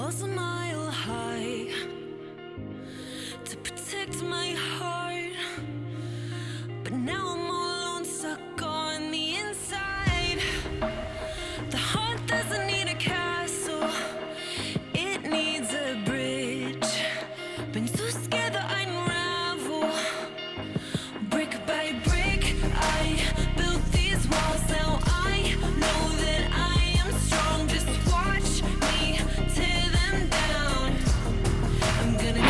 walls a mile high to protect my heart, but now I'm all alone, stuck on the inside. The heart doesn't need a castle, it needs a bridge. Been too scared that I'd unravel. Brick by brick, I built these walls. Now I know that I am strong. Just watch me tear them down. I'm gonna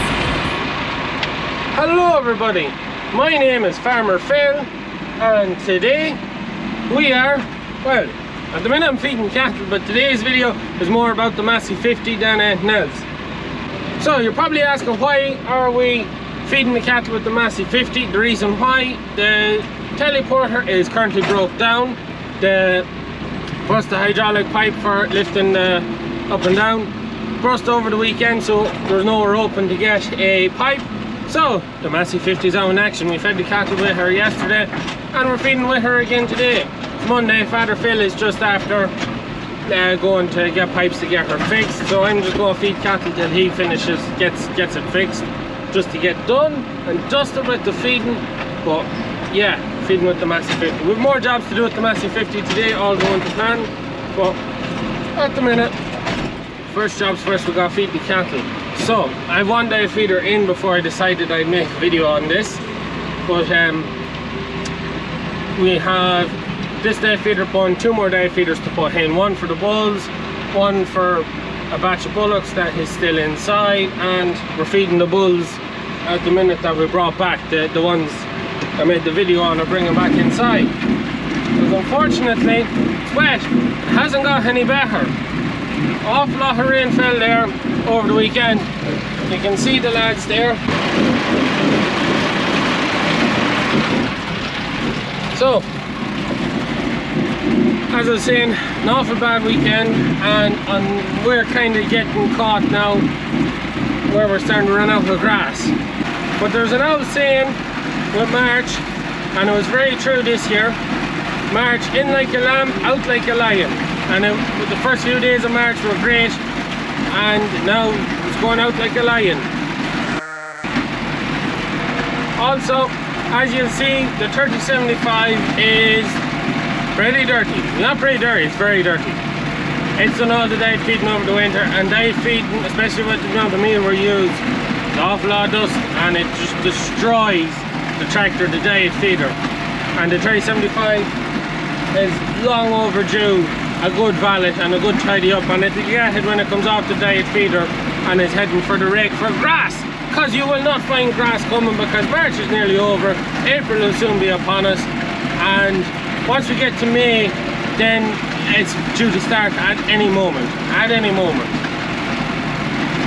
Hello everybody, my name is Farmer Phil, and today we are, well, at the minute I'm feeding cattle, but today's video is more about the Massey 50 than anything else. So you're probably asking, why are we feeding the cattle with the Massey 50? The reason why: the teleporter is currently broke down. The hydraulic pipe for lifting the up and down burst over the weekend, so there's nowhere open to get a pipe. So the Massey 50 is out in action. We fed the cattle with her yesterday and we're feeding with her again today. It's Monday. Father Phil is just after going to get pipes to get her fixed, so I'm just going to feed cattle till he finishes, gets it fixed, just to get done and dusted with the feeding. But yeah, feeding with the Massey 50. We have more jobs to do with the Massey 50 today, all going to plan, but at the minute, first jobs first, we got to feed the cattle. So I have one day feeder in before I decided I'd make a video on this, but we have this day feeder put, 2 more day feeders to put in, one for the bulls, one for a batch of bullocks that is still inside, and we're feeding the bulls at the minute that we brought back, the ones I made the video on, are bringing back inside. Because unfortunately it's wet, it hasn't got any better. Awful lot of rain fell there over the weekend. You can see the lads there. So as I was saying, an awful bad weekend, and we're kind of getting caught now where we're starting to run out of grass. But there's an old saying with March, and it was very true this year: March in like a lamb, out like a lion. And the first few days of March were great, and now it's going out like a lion. Also, as you'll see, the 3075 is pretty dirty. Not pretty dirty, it's very dirty. It's done all the diet feeding over the winter, and diet feeding, especially with the amount of meal we're using, an awful lot of dust, and it just destroys the tractor, the diet feeder. And the 3075 is long overdue a good valet and a good tidy up, and it'll get it when it comes off the diet feeder and is heading for the rake for grass, because you will not find grass coming, because March is nearly over, April will soon be upon us, and once we get to May, then it's due to start at any moment.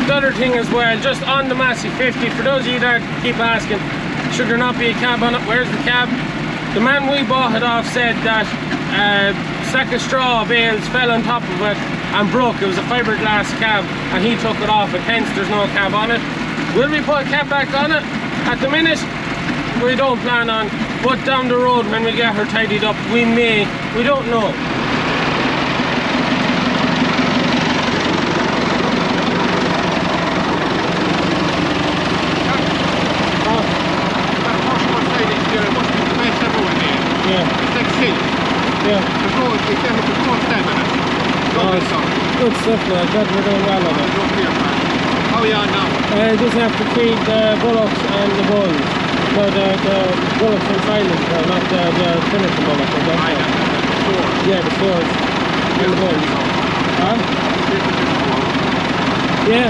The other thing as well, just on the Massey 50, for those of you that keep asking, should there not be a cab on it? Where's the cab? The man we bought it off said that sack of straw bales fell on top of it and broke. It was a fiberglass cab, and he took it off, and hence there's no cab on it. Will we put a cab back on it? At the minute, we don't plan on, but down the road when we get her tidied up, we may. We don't know. Good stuff, lad. Glad we're doing well on it. How are you on now? Just have to feed the bullocks and the bulls. No, the bullocks and silence, not the finishing bullocks. Yeah, the stores. And the bulls. Huh? Yeah.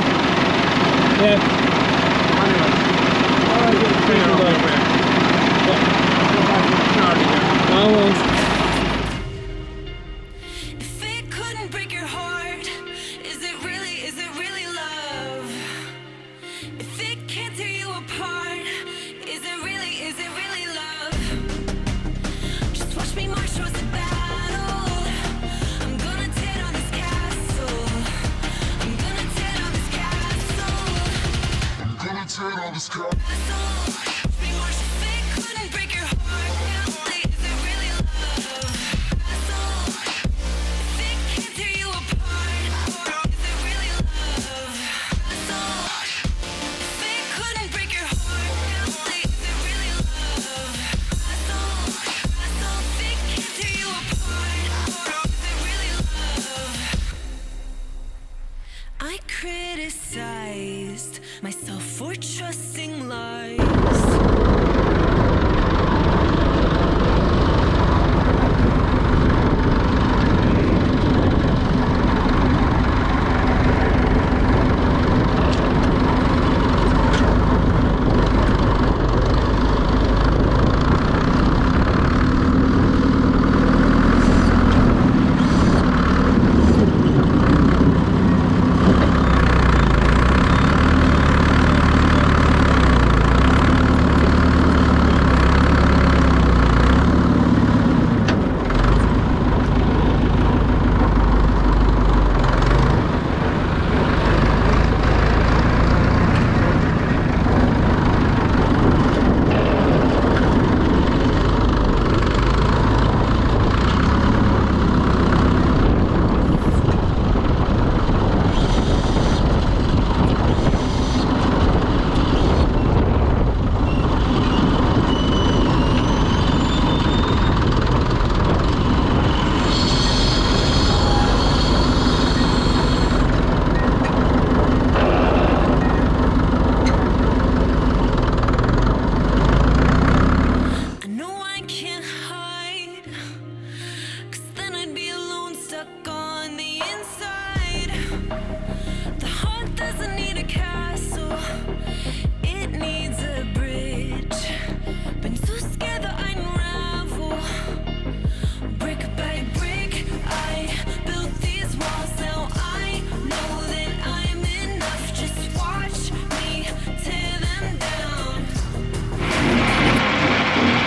Yeah. I won't. I criticized myself for trusting lies.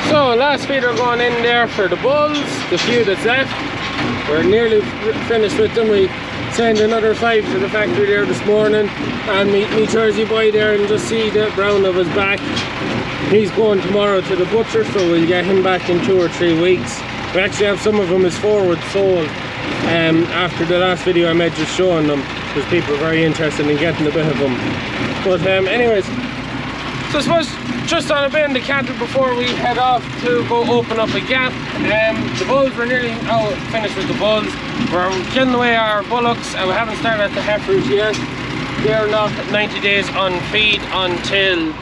So last feeder going in there for the bulls, the few that's left. We're nearly finished with them. We sent another 5 to the factory there this morning, and meet me Jersey boy there and just see the brown of his back. He's going tomorrow to the butcher, so we'll get him back in 2 or 3 weeks. We actually have some of them as forward sold after the last video I made just showing them, because people are very interested in getting a bit of them. But anyways, so I suppose just on a bit in the cattle before we head off to go open up a gap. The bulls, we're nearly finished with the bulls. We're killing away our bullocks, and we haven't started at the heifers yet. They're not 90 days on feed until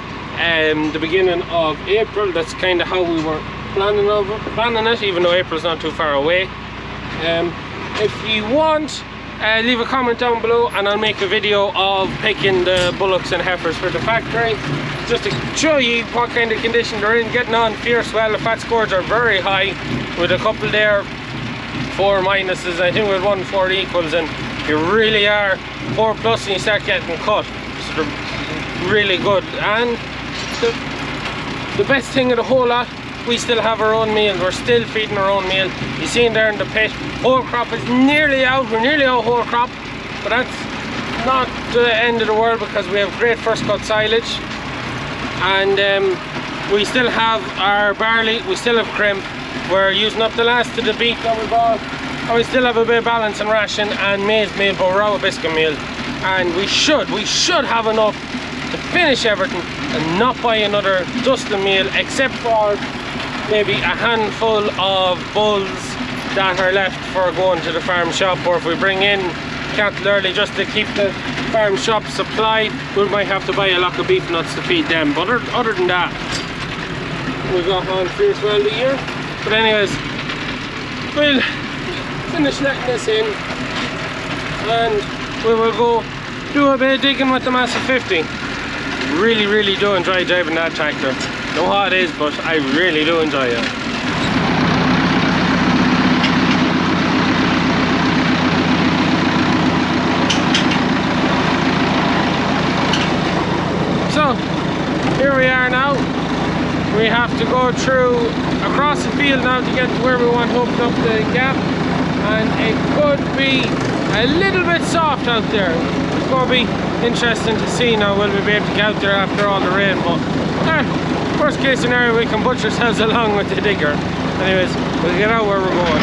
the beginning of April. That's kind of how we were planning it, even though April's not too far away. If you want, leave a comment down below and I'll make a video of picking the bullocks and heifers for the factory, just to show you what kind of condition they're in. Getting on fierce well. The fat scores are very high, with a couple there 4 minuses. I think with 1 4 equals, and you really are 4 plus and you start getting cut, so they're really good. And the best thing of the whole lot, we still have our own meal. We're still feeding our own meal. You see in there in the pit, whole crop is nearly out. We're nearly out whole crop, but that's not the end of the world, because we have great first cut silage, and we still have our barley, we still have crimp. We're using up the last of the beef that we bought, and we still have a bit of balance and ration and maize meal, but we're out of biscuit meal, and we should have enough to finish everything and not buy another dusting meal, except for maybe a handful of bulls that are left for going to the farm shop, or if we bring in cattle early just to keep the farm shop supplied, we might have to buy a lot of beef nuts to feed them. But other than that, we've got on fierce well the year. But anyways, we'll finish letting this in, and we will go do a bit of digging with the Massey 50. Really do enjoy driving that tractor. Know how it is, but I really do enjoy it. So here we are now. We have to go through across the field now to get to where we want to open up the gap, and it could be a little bit soft out there. It's going to be interesting to see now. Will we be able to get out there after all the rain? But worst case scenario, we can butcher ourselves along with the digger. Anyways, we'll get out where we're going.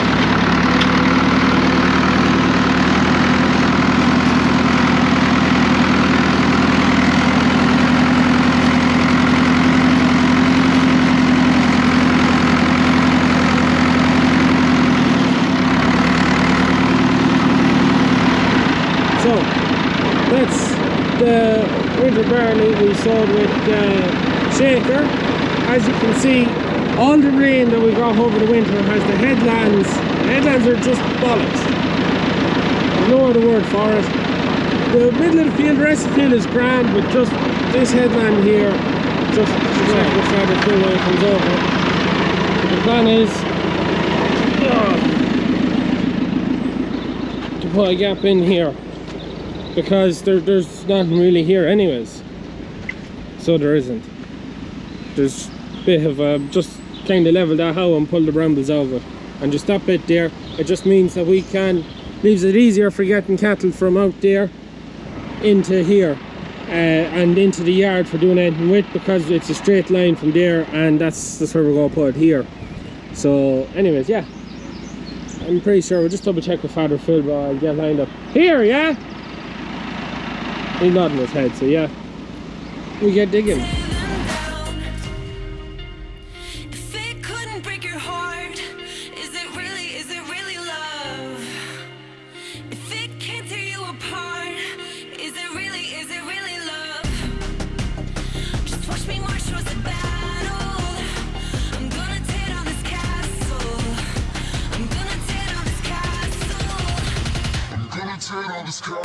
So That's the winter barley we sowed with shaker. As you can see, all the rain that we got over the winter has the headlands. The headlands are just bollocks. There's no other word for it. The middle of the field, the rest of the field is grand, but just this headland here, just check the feather fill when it comes over. The plan is to put a gap in here, because there's nothing really here anyways. So there isn't. There's a bit of just kind of level that how and pull the brambles over, and just that bit there, it just means that we can, leaves it easier for getting cattle from out there into here and into the yard for doing anything with, because it's a straight line from there, and that's where we're going to put it here. So anyways, yeah, I'm pretty sure we'll just double check with Father Phil, but I'll get lined up here. Yeah, he's nodding his head, so yeah, we get digging. If it couldn't break your heart, is it really love? If it can't tear you apart, is it really love? Just watch me march towards the battle. I'm gonna tear down this castle. I'm gonna tear down this castle. I'm gonna tear down this castle.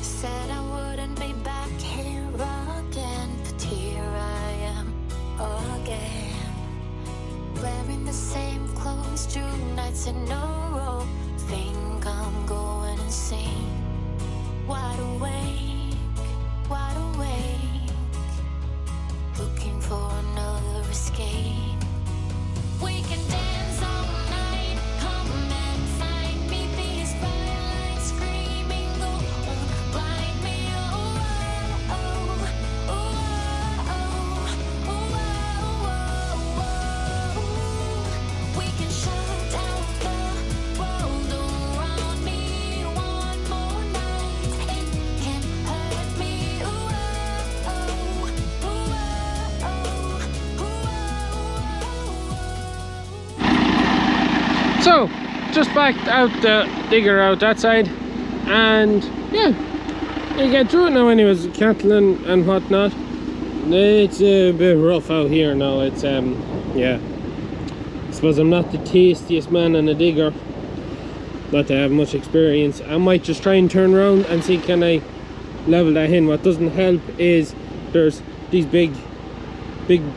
Said I wouldn't be back here again, but here I am again, wearing the same clothes 2 nights in a row. Think I'm going insane. Wide awake, looking for another escape. We can dance all night, come and find me. These firelights screaming, go on, blind me. Oh, oh, oh, oh, oh, oh, oh. We can shut down the world around me one more night. It can hurt me. Oh, oh, oh, oh, oh, oh. So just backed out the digger out that side, and yeah, you get through it now anyways, cattle and whatnot. It's a bit rough out here now. It's yeah, I suppose I'm not the tastiest man on a digger, not to have much experience. I might just try and turn around and see can I level that in. What doesn't help is there's these big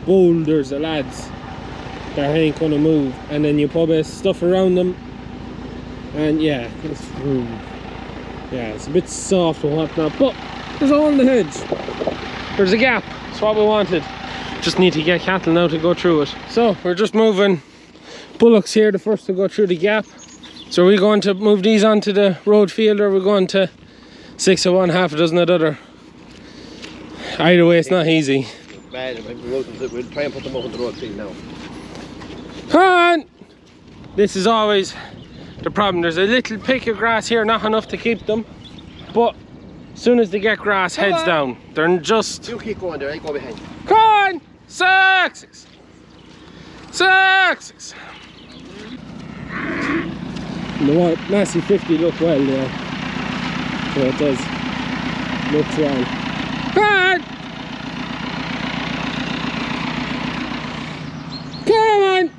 boulders of lads that ain't gonna move, and then you put a bit of stuff around them, and yeah, it's a bit soft and whatnot, but there's a hole in the hedge. There's a gap. It's what we wanted. Just need to get cattle now to go through it. So we're just moving bullocks here, the first to go through the gap. So are we going to move these onto the road field, or are we going to 6 of one, half a dozen of the other? Either way, it's not easy. We'll try and put them up on the road field now. Come on! This is always the problem. There's a little pick of grass here, not enough to keep them, but as soon as they get grass, heads down. They're just... You keep going there, I go behind. Come on! Success! Success! The Massey 50 look well there. So it does. Looks well. Come on! Come on!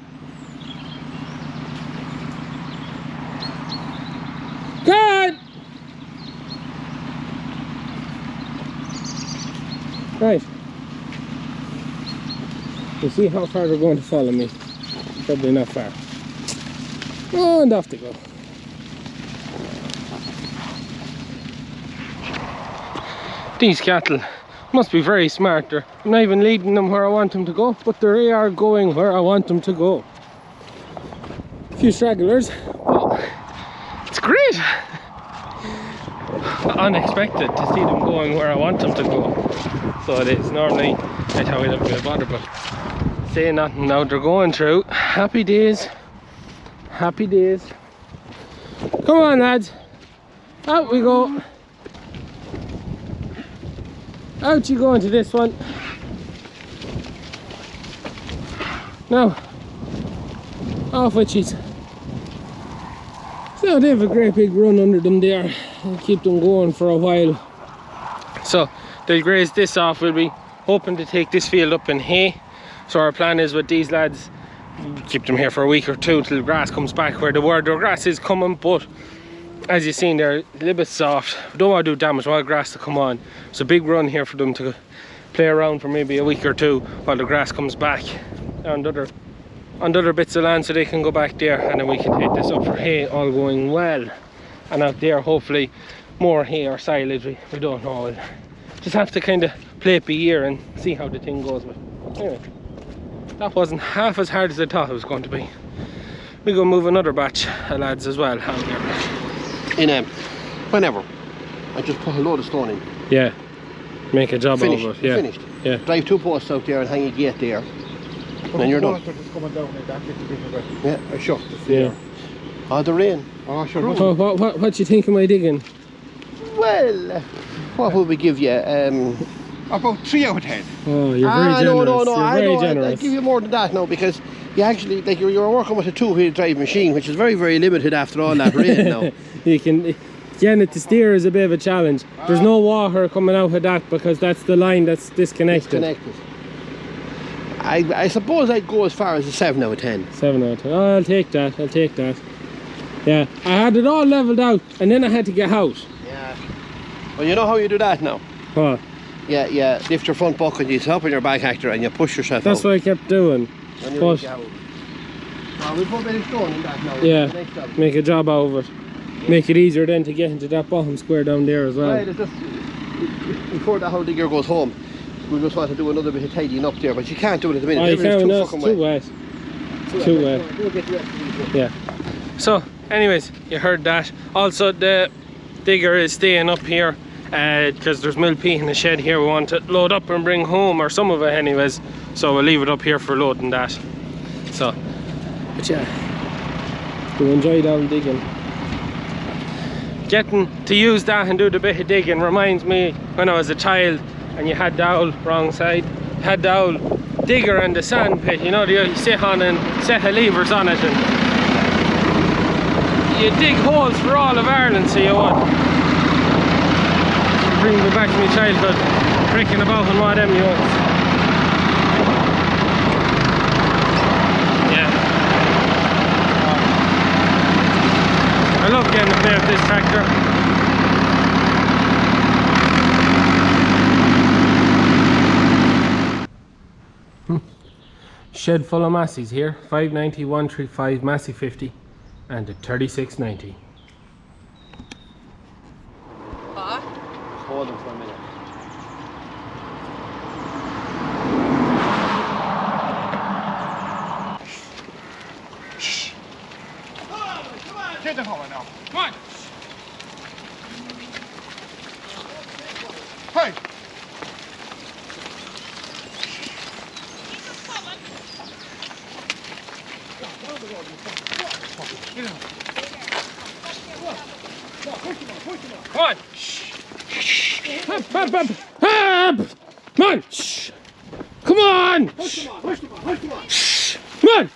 Come on! Right. to see how far they're going to follow me. Probably not far. Oh, and off they go. These cattle must be very smart. I'm not even leading them where I want them to go, but they are going where I want them to go. A few stragglers, but it's great. Unexpected to see them going where I want them to go. So it is. Normally that's how I don't get bothered, but saying nothing now, they're going through. Happy days. Happy days. Come on, lads. Out we go. Out you go into this one. Now, off with cheese. So they have a great big run under them there and keep them going for a while. So they'll graze this off. We'll be hoping to take this field up in hay. So our plan is with these lads, keep them here for a week or two till the grass comes back where the grass is coming, but as you've seen, they're a little bit soft. We don't want to do damage, we want grass to come on. It's a big run here for them to play around for maybe a week or two while the grass comes back on other bits of land, so they can go back there, and then we can take this up for hay, all going well. And out there, hopefully, more hay or silage, we don't know. We'll just have to kind of play it by ear and see how the thing goes. But anyway, that wasn't half as hard as I thought it was going to be. We go move another batch of lads as well out there. Whenever I just put a load of stone in. Yeah, make a job Finished. of it. Yeah. Finished. Yeah. Drive 2 posts out there and hang a gate there. And then you're done. Yeah, sure. Yeah. Oh, the rain. Oh, sure. Oh, what do you think of my digging? Well, what will we give you? About 3 out of 10. Oh, you're very generous. No. You're very generous. I'll give you more than that now, because you actually, like, you're working with a 2-wheel drive machine, which is very, very limited after all that rain now. You can, getting it to steer is a bit of a challenge. There's no water coming out of that because that's the line that's disconnected. I suppose I'd go as far as a 7 out of 10. 7 out of 10. Oh, I'll take that. I'll take that. Yeah, I had it all leveled out and then I had to get out. Yeah. Well, you know how you do that now? What? Yeah, lift your front bucket, you up on your back actor and you push yourself That's out. what I kept doing. But But, we put a bit of stone in that now. yeah, make a job out of it. Make it easier then to get into that bottom square down there as well. Right, it's just, before the whole digger goes home, we just want to do another bit of tidying up there, but you can't do it at the minute. Oh, you can't, no, it's fucking too wet. Too wet. We'll get the rest of these. Yeah. So, anyways, you heard that. Also, the digger is staying up here because there's millpeat in the shed here. We want to load up and bring home, or some of it anyways. So we'll leave it up here for loading that. So, but yeah, we enjoy down digging. Getting to use that and do the bit of digging reminds me when I was a child and you had the old wrong side, had the old digger and the sand pit, you know, you sit on and set of levers on it and you dig holes for all of Ireland, so you want. Bring me back to my childhood, pricking about on one of them you want. Yeah. I love getting to play with this tractor. Shed full of Masseys here, 590, 135 Massey 50 and a 3690. Hold them for a minute. Come on, get the hole now. Come on. Hey. Come on! Up! Come on! Shh. Come on! Push them on. Shh. Come on!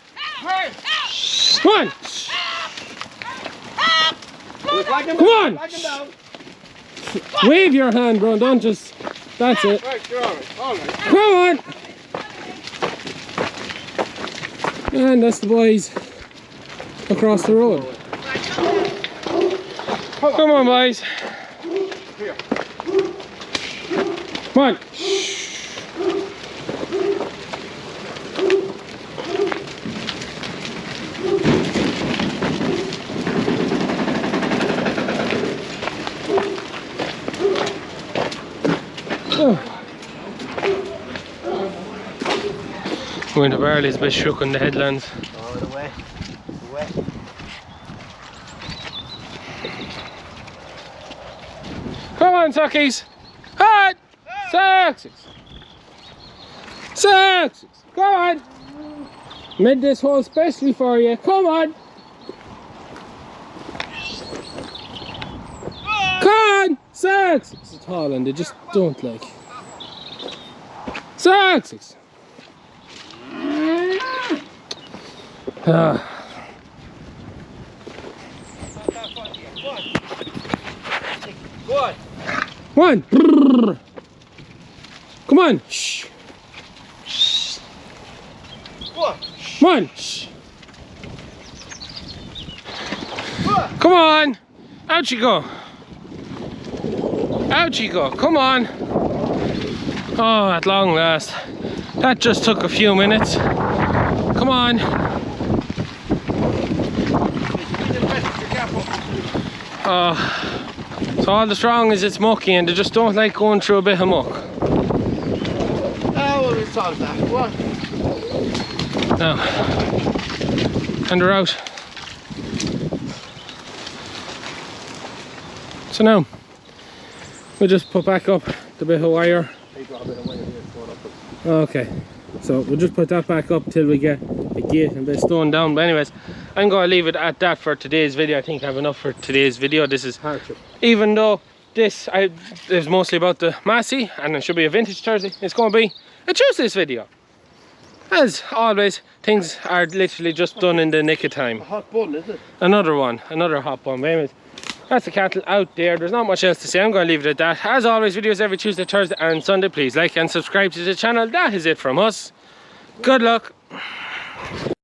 Hey. Come on! Come on! Down. Wave your hand, bro. Don't just. That's it. Right, you're all right. Come on! And that's the boys across the road. Come on, boys. Here. Come on. Winter barley's a bit shook in the headlands. Oh, away. Away. Come on, Suckies! Hot! Sucks! Sucks! Come on! Made this hole specially for you. Come on! Come on! Sucks! It's tall and they just don't like. Sucks! Ah. Go on. One. Brrr. Come on. Shh. Go on. One. Shh. Come on. Out you go. Out you go. Come on. Oh, at long last. That just took a few minutes. Come on. So all that's wrong is it's mucky and they just don't like going through a bit of muck. Oh, well, we'll solve that. Go on. Now, and they're out. So now, we'll just put back up the bit of wire. Okay, so we'll just put that back up till we get a gate and a bit of stone down. But anyways, I'm going to leave it at that for today's video. I think I have enough for today's video. This is, even though this is mostly about the Massey and it should be a vintage Thursday, it's going to be a Tuesday's video. As always, things are literally just done in the nick of time. A hot bun, is it? Another one, another hot bun. Anyways, that's the cattle out there. There's not much else to say. I'm going to leave it at that. As always, videos every Tuesday, Thursday and Sunday. Please like and subscribe to the channel. That is it from us. Good luck.